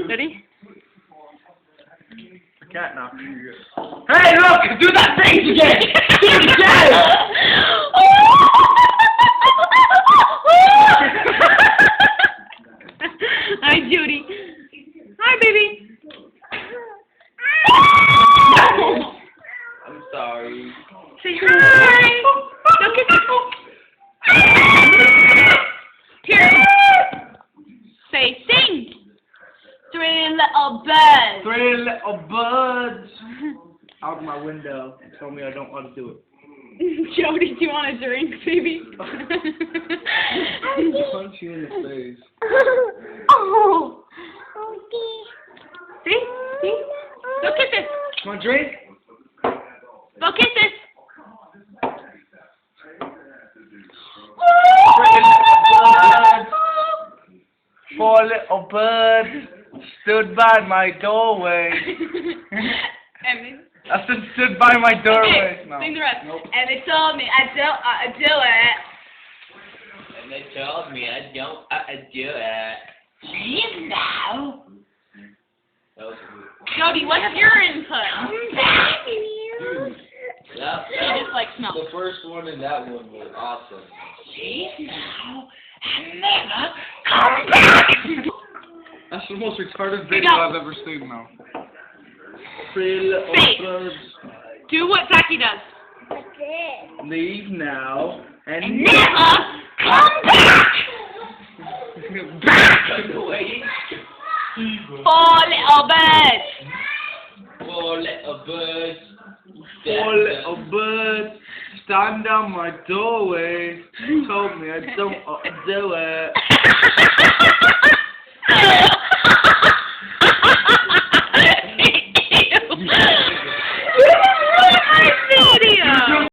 Ready? I can't now. Hey, look! Do that face again! Do it again! Hi, Judy. Hi, baby. I'm sorry. Say hi. Look at this. Here. Say sing. Three little birds. 3 little birds out my window told me I don't want to do it. Jody, do you want a drink, baby? Punch you in the face. Oh. Okay. See? See? Go kiss it. Want a drink? Go kiss it. 4 little birds stood by my doorway. I said stood by my doorway. Okay, No. sing the rest. Nope. And they told me I do it. And they told me I don't do it. Leave now. That was Jody, what's your input? that, You just like smell. the first one and that one was awesome. Leave now and never come back. That's the most retarded Here you video go. I've ever seen now. 3 little Say. birds Do what Taki does. leave now and And never come back. Run away. 4 little birds. 4 little birds. 4 little birds stand on my doorway. Told me I don't ought to do it.